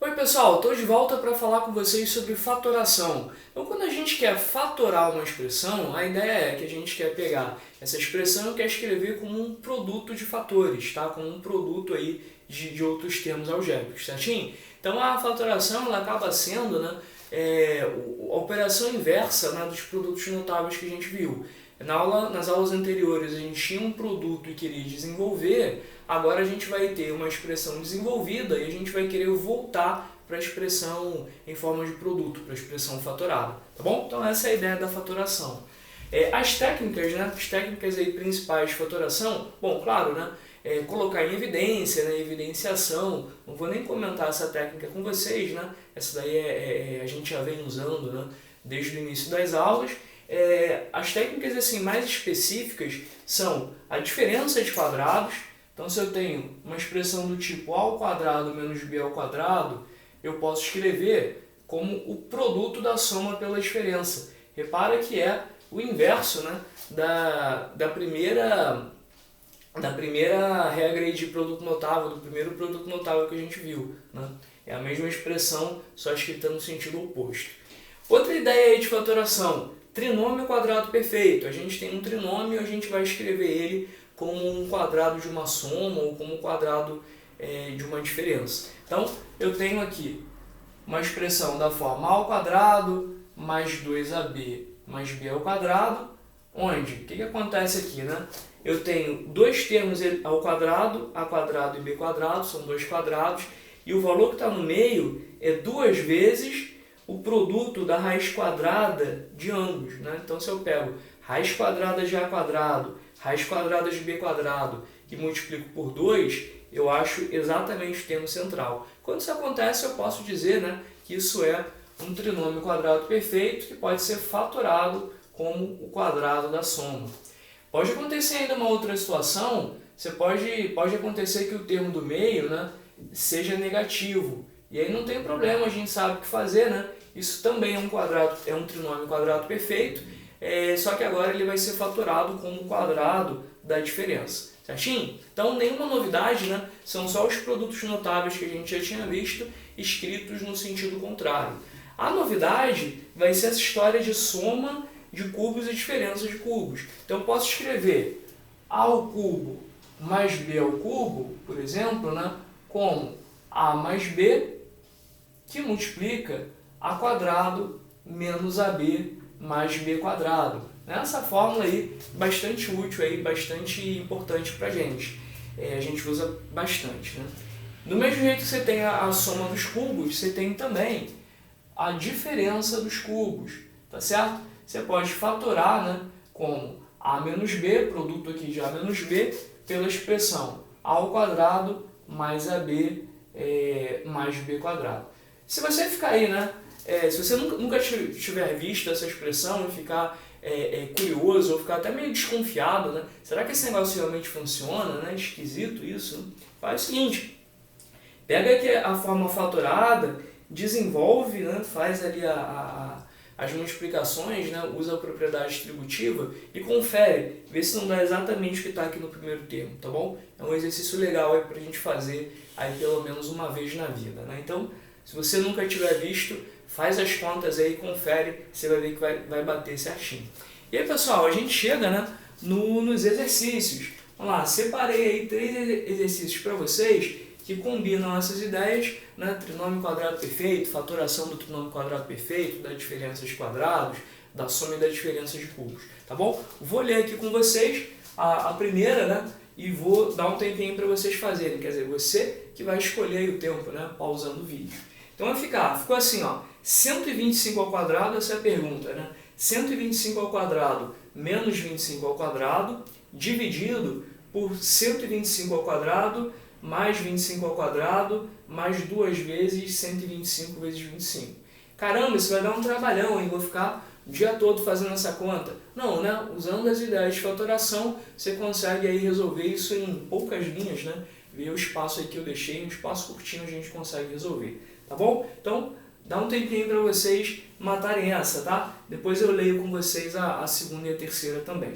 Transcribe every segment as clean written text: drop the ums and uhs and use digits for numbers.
Oi pessoal, estou de volta para falar com vocês sobre fatoração. Então quando a gente quer fatorar uma expressão, a ideia é que a gente quer pegar essa expressão e quer escrever como um produto de fatores, tá? Como um produto aí de outros termos algébricos, certinho? Então a fatoração ela acaba sendo, né, a operação inversa, né, dos produtos notáveis que a gente viu. Nas aulas anteriores a gente tinha um produto e queria desenvolver, agora a gente vai ter uma expressão desenvolvida e a gente vai querer voltar para a expressão em forma de produto, para a expressão fatorada, tá bom? Então essa é a ideia da fatoração. As técnicas, né, as técnicas aí principais de fatoração, bom, claro, né, colocar em evidência, né, evidenciação, não vou nem comentar essa técnica com vocês, né, essa daí a gente já vem usando, né, desde o início das aulas. As técnicas assim, mais específicas são a diferença de quadrados. Então, se eu tenho uma expressão do tipo a ao quadrado menos b ao quadrado, eu posso escrever como o produto da soma pela diferença. Repara que é o inverso, né, da primeira regra aí de produto notável, do primeiro produto notável que a gente viu, né? É a mesma expressão, só escrita no sentido oposto. Outra ideia aí de fatoração, trinômio quadrado perfeito. A gente tem um trinômio e a gente vai escrever ele como um quadrado de uma soma ou como um quadrado de uma diferença. Então, eu tenho aqui uma expressão da forma a ao quadrado mais 2ab mais b ao quadrado, onde, o que acontece aqui, né? Eu tenho dois termos ao quadrado, a quadrado e b quadrado, são dois quadrados, e o valor que está no meio é duas vezes o produto da raiz quadrada de ambos, né? Então, se eu pego raiz quadrada de a quadrado, raiz quadrada de b quadrado e multiplico por 2, eu acho exatamente o termo central. Quando isso acontece, eu posso dizer, né, que isso é um trinômio quadrado perfeito que pode ser fatorado como o quadrado da soma. Pode acontecer ainda uma outra situação, pode acontecer que o termo do meio, né, seja negativo. E aí não tem problema, a gente sabe o que fazer, né? Isso também é um trinômio quadrado perfeito, só que agora ele vai ser fatorado como o quadrado da diferença, certinho? Então nenhuma novidade, né? São só os produtos notáveis que a gente já tinha visto, escritos no sentido contrário. A novidade vai ser essa história de soma de cubos e diferença de cubos. Então eu posso escrever a ao cubo mais b ao cubo, por exemplo, né? Como a mais b que multiplica a quadrado menos ab mais b quadrado. Essa fórmula aí bastante útil, aí, bastante importante para a gente. A gente usa bastante, né? Do mesmo jeito que você tem a soma dos cubos, você tem também a diferença dos cubos, tá certo? Você pode fatorar, né, como a menos b, produto aqui de a menos b, pela expressão a ao quadrado mais ab mais b quadrado. Se você ficar aí, né, se você nunca tiver visto essa expressão e ficar curioso ou ficar até meio desconfiado, né, será que esse negócio realmente funciona, né, esquisito isso, né? Faz o seguinte, pega aqui a forma fatorada, desenvolve, né, faz ali as multiplicações, né, usa a propriedade distributiva e confere, vê se não dá exatamente o que está aqui no primeiro termo, tá bom? É um exercício legal para a gente fazer aí pelo menos uma vez na vida, né? Então, se você nunca tiver visto, faz as contas aí, confere, você vai ver que vai bater certinho. E aí, pessoal, a gente chega, né, nos exercícios. Vamos lá, separei aí 3 exercícios para vocês que combinam essas ideias, né, trinômio quadrado perfeito, fatoração do trinômio quadrado perfeito, da diferença de quadrados, da soma e da diferença de cubos, tá bom? Vou ler aqui com vocês a primeira, né, e vou dar um tempinho para vocês fazerem, quer dizer, você que vai escolher aí o tempo, né, pausando o vídeo. Então ficou assim, ó, 125 ao quadrado, essa é a pergunta, né? 125 ao quadrado menos 25 ao quadrado, dividido por 125 ao quadrado mais 25 ao quadrado, mais 2 vezes 125 vezes 25. Caramba, isso vai dar um trabalhão, hein? Vou ficar o dia todo fazendo essa conta. Não, né? Usando as ideias de fatoração, você consegue aí resolver isso em poucas linhas, né? Ver o espaço aí que eu deixei, um espaço curtinho a gente consegue resolver. Tá bom? Então, dá um tempinho para vocês matarem essa, tá? Depois eu leio com vocês a segunda e a terceira também.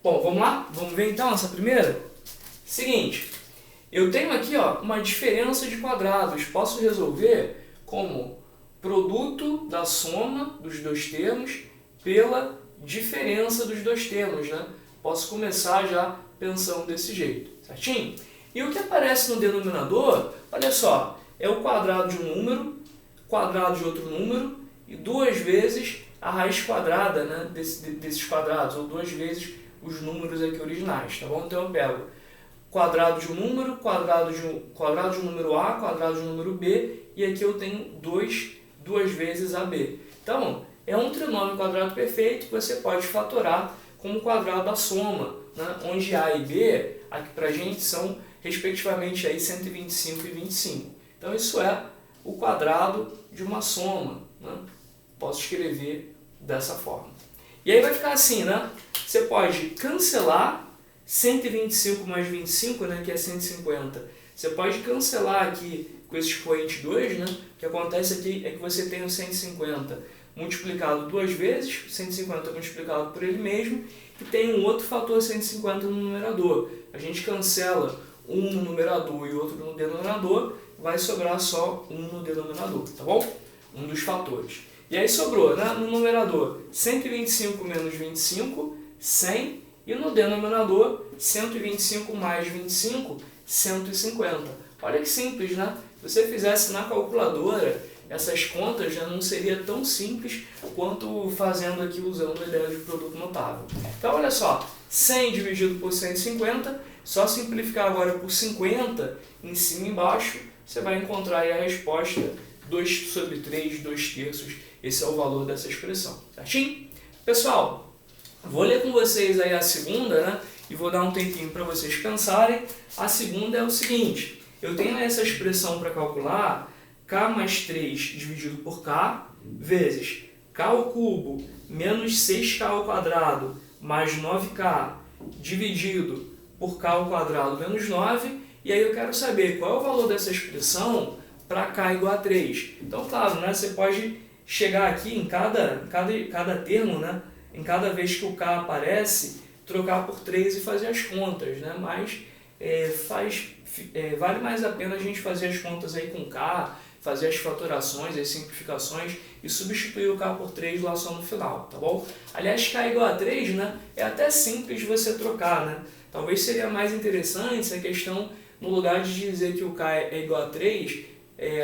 Bom, vamos lá? Vamos ver então essa primeira? Seguinte, Eu tenho aqui uma diferença de quadrados. Posso resolver como produto da soma dos dois termos pela diferença dos dois termos, né? Posso começar já pensando desse jeito, certinho? E o que aparece no denominador, olha só, é o quadrado de um número, quadrado de outro número e 2 vezes a raiz quadrada, né, desses quadrados, ou 2 vezes os números aqui originais, tá bom? Então eu pego quadrado de um número, quadrado de um número A, quadrado de um número B, e aqui eu tenho 2 vezes AB. Então, é um trinômio quadrado perfeito que você pode fatorar como quadrado da soma, né? Onde A e B, aqui pra gente, são respectivamente aí 125 e 25. Então, isso é o quadrado de uma soma, né? Posso escrever dessa forma. E aí vai ficar assim, né? Você pode cancelar 125 mais 25, né, que é 150. Você pode cancelar aqui com esse expoente 2, né? O que acontece aqui é que você tem o 150 multiplicado 2 vezes, 150 multiplicado por ele mesmo, e tem um outro fator 150 no numerador. A gente cancela um no numerador e outro no denominador, vai sobrar só um no denominador, tá bom? Um dos fatores. E aí sobrou, né, no numerador 125 menos 25, 100, e no denominador 125 mais 25, 150. Olha que simples, né? Se você fizesse na calculadora, essas contas já não seria tão simples quanto fazendo aqui usando a ideia de produto notável. Então, olha só, 100 dividido por 150, só simplificar agora por 50, em cima e embaixo, você vai encontrar aí a resposta 2 sobre 3, 2 terços. Esse é o valor dessa expressão, certinho? Pessoal, vou ler com vocês aí a segunda, né? E vou dar um tempinho para vocês pensarem. A segunda é o seguinte, eu tenho essa expressão para calcular, k mais 3 dividido por k, vezes k ao cubo menos 6k ao quadrado mais 9k dividido por k ao quadrado menos 9, e aí eu quero saber qual é o valor dessa expressão para k igual a 3. Então, claro, né, você pode chegar aqui em cada termo, né, em cada vez que o k aparece, trocar por 3 e fazer as contas, né? Mas vale mais a pena a gente fazer as contas aí com k, fazer as fatorações, as simplificações e substituir o k por 3 lá só no final, tá bom? Aliás, k igual a 3, né, é até simples você trocar, né? Talvez seria mais interessante se a questão, no lugar de dizer que o k é igual a 3,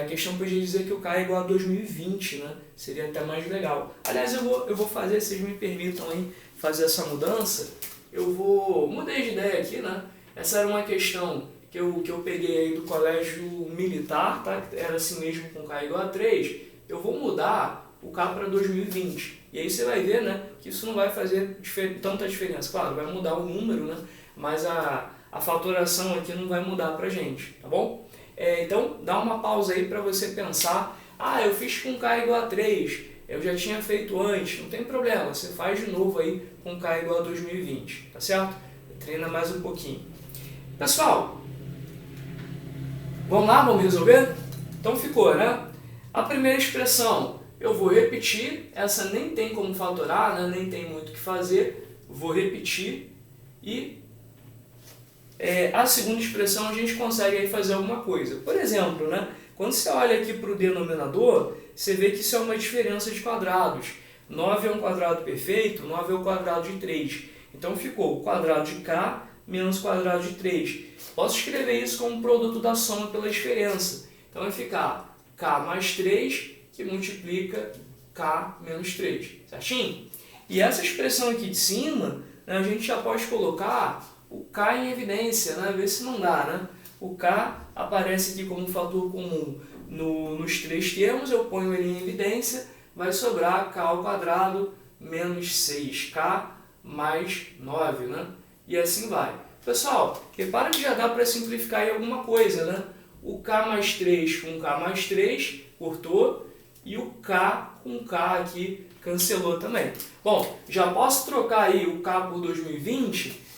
a questão podia dizer que o k é igual a 2020, né? Seria até mais legal. Aliás, eu vou fazer, vocês me permitam aí fazer essa mudança. Mudei de ideia aqui, né? Essa era uma questão que eu peguei aí do colégio militar, tá? Era assim mesmo com k igual a 3. Eu vou mudar o k para 2020. E aí você vai ver, né, que isso não vai fazer tanta diferença. Claro, vai mudar o número, né? Mas a fatoração aqui não vai mudar pra gente, tá bom? Então, dá uma pausa aí para você pensar, eu fiz com k igual a 3, eu já tinha feito antes, não tem problema, você faz de novo aí com k igual a 2020, tá certo? Treina mais um pouquinho. Pessoal, vamos lá, vamos resolver? Então ficou, né? A primeira expressão, eu vou repetir, essa nem tem como fatorar, né? Nem tem muito o que fazer, vou repetir e a segunda expressão a gente consegue aí fazer alguma coisa. Por exemplo, né, quando você olha aqui para o denominador, você vê que isso é uma diferença de quadrados. 9 é um quadrado perfeito, 9 é o quadrado de 3. Então ficou o quadrado de k menos o quadrado de 3. Posso escrever isso como produto da soma pela diferença. Então vai ficar k mais 3 que multiplica k menos 3. Certinho? E essa expressão aqui de cima, né, a gente já pode colocar o k em evidência, né? Ver se não dá, né? O k aparece aqui como fator comum nos 3 termos, eu ponho ele em evidência, vai sobrar k ao quadrado menos 6k mais 9, né? E assim vai. Pessoal, repara que já dá para simplificar aí alguma coisa, né? O k mais 3 com k mais 3 cortou e o k com k aqui cancelou também. Bom, já posso trocar aí o k por 2020.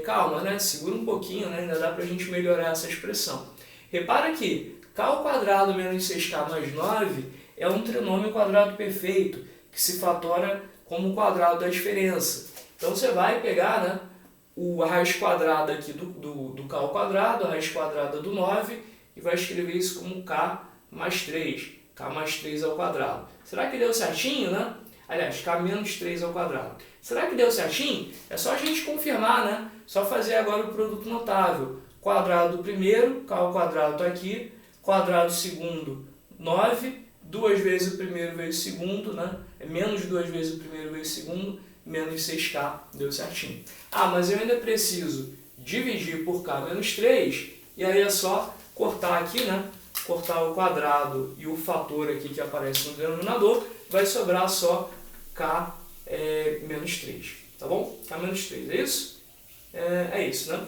Calma, né? Segura um pouquinho, né? Ainda dá para a gente melhorar essa expressão. Repara que k ao quadrado menos 6k mais 9 é um trinômio quadrado perfeito, que se fatora como o quadrado da diferença. Então você vai pegar, né, a raiz quadrada aqui do k ao quadrado, a raiz quadrada do 9, e vai escrever isso como k mais 3, k mais 3 ao quadrado. Será que deu certinho, né? Aliás, k menos 3 ao quadrado. Será que deu certinho? É só a gente confirmar, né? Só fazer agora o produto notável. Quadrado do primeiro, k ao quadrado está aqui, quadrado do segundo, 9, 2 vezes o primeiro vezes o segundo, né? É menos 2 vezes o primeiro vezes o segundo, menos 6k, deu certinho. Ah, mas eu ainda preciso dividir por k menos 3, e aí é só cortar aqui, né? Cortar o quadrado e o fator aqui que aparece no denominador, vai sobrar só k menos 3, tá bom? K menos 3, é isso? É isso, né?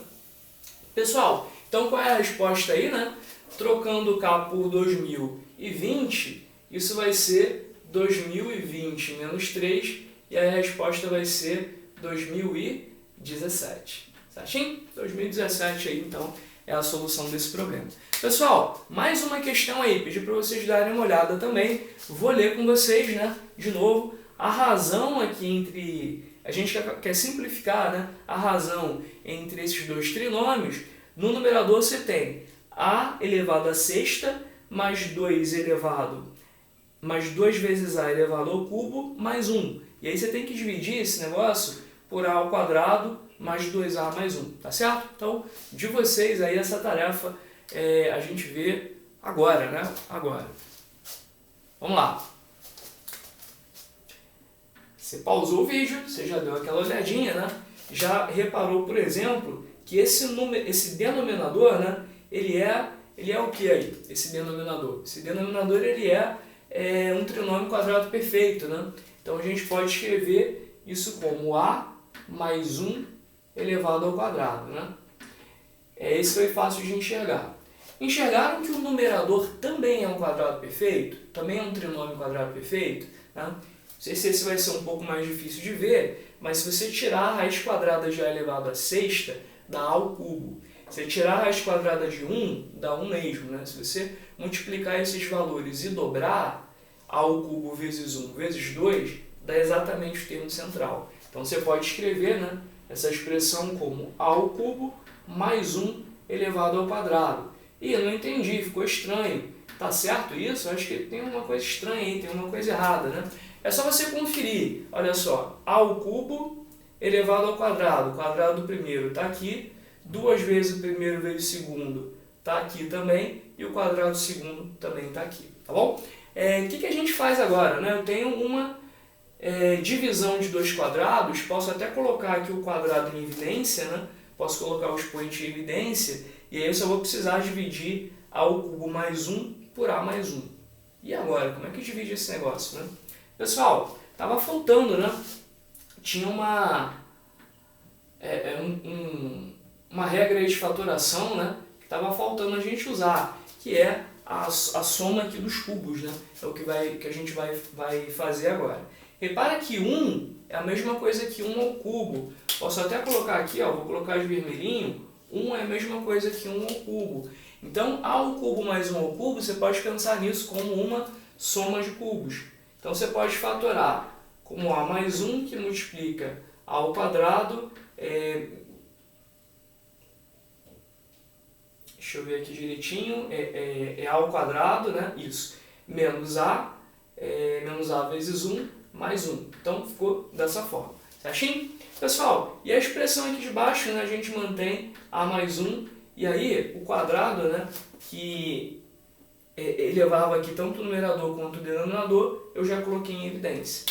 Pessoal, então qual é a resposta aí, né? Trocando k por 2020, isso vai ser 2020 menos 3, e aí a resposta vai ser 2017. Certinho? 2017 aí, então, é a solução desse problema. Pessoal, mais uma questão aí, pedi para vocês darem uma olhada também. Vou ler com vocês, né, de novo, a razão aqui entre... A gente quer simplificar, né, a razão entre esses dois trinômios. No numerador você tem a elevado à sexta mais 2 vezes a elevado ao cubo mais 1. E aí você tem que dividir esse negócio por a ao quadrado mais 2a mais 1, tá certo? Então, de vocês aí essa tarefa a gente vê agora, né? Agora. Vamos lá. Você pausou o vídeo, você já deu aquela olhadinha, né? Já reparou, por exemplo, que esse denominador, né? Ele é o que aí? Esse denominador? Esse denominador ele é um trinômio quadrado perfeito, né? Então a gente pode escrever isso como a mais 1 elevado ao quadrado, né? Esse foi fácil de enxergar. Enxergaram que o numerador também é um quadrado perfeito? Também é um trinômio quadrado perfeito? Né? Não sei se esse vai ser um pouco mais difícil de ver, mas se você tirar a raiz quadrada de a elevado à sexta, dá a ao cubo. Se você tirar a raiz quadrada de 1, dá 1 mesmo, né? Se você multiplicar esses valores e dobrar, a ao cubo vezes 1 vezes 2, dá exatamente o termo central. Então você pode escrever, né, essa expressão como a ao cubo mais 1 elevado ao quadrado. E eu não entendi, ficou estranho. Tá certo isso? Eu acho que tem uma coisa estranha aí, tem uma coisa errada, né? É só você conferir. Olha só, a ao cubo elevado ao quadrado. O quadrado do primeiro está aqui. 2 vezes o primeiro vezes o segundo está aqui também. E o quadrado do segundo também está aqui. Tá bom? O que a gente faz agora, né? Eu tenho uma divisão de dois quadrados. Posso até colocar aqui o quadrado em evidência, né? Posso colocar o expoente em evidência. E aí eu só vou precisar dividir a ao cubo mais 1 por a mais 1. E agora? Como é que divide esse negócio, né? Pessoal, estava faltando, né? Tinha uma regra de fatoração, né? Que estava faltando a gente usar, que é a soma aqui dos cubos, né? É o que a gente vai fazer agora. Repara que 1 é a mesma coisa que 1 ao cubo. Posso até colocar aqui, ó, vou colocar de vermelhinho, 1 é a mesma coisa que 1 ao cubo. Então, a ao cubo mais 1 ao cubo, você pode pensar nisso como uma soma de cubos. Então, você pode fatorar como a mais 1, que multiplica a ao quadrado, deixa eu ver aqui direitinho, a ao quadrado, né? Isso, menos a vezes 1, mais 1. Então, ficou dessa forma, certinho? Pessoal, e a expressão aqui de baixo, né, a gente mantém a mais 1, e aí o quadrado, né, que elevava aqui tanto o numerador quanto o denominador, eu já coloquei em evidência.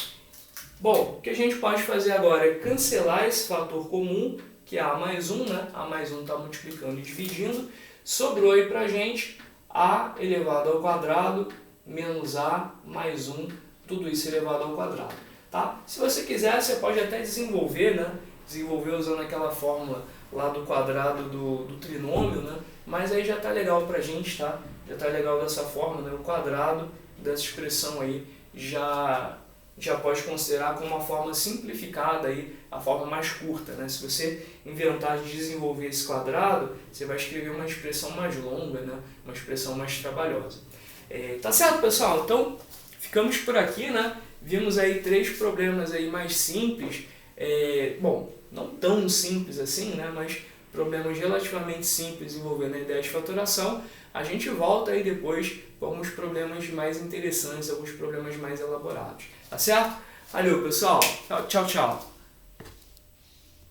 Bom, o que a gente pode fazer agora é cancelar esse fator comum, que é a mais 1, né? A mais 1 está multiplicando e dividindo. Sobrou aí pra gente a elevado ao quadrado menos a mais 1, tudo isso elevado ao quadrado. Tá? Se você quiser, você pode até desenvolver, né? Desenvolver usando aquela fórmula lá do quadrado do trinômio, né? Mas aí já está legal pra gente, tá? Já está legal dessa forma, né? O quadrado dessa expressão aí já pode considerar como uma forma simplificada, aí, a forma mais curta, né? Se você inventar de desenvolver esse quadrado, você vai escrever uma expressão mais longa, né? Uma expressão mais trabalhosa. Tá certo, pessoal? Então, ficamos por aqui, né? Vimos aí 3 problemas aí mais simples. Bom, não tão simples assim, né, mas problemas relativamente simples envolvendo a ideia de fatoração. A gente volta aí depois com alguns problemas mais interessantes, alguns problemas mais elaborados. Tá certo? Valeu, pessoal. Tchau, tchau.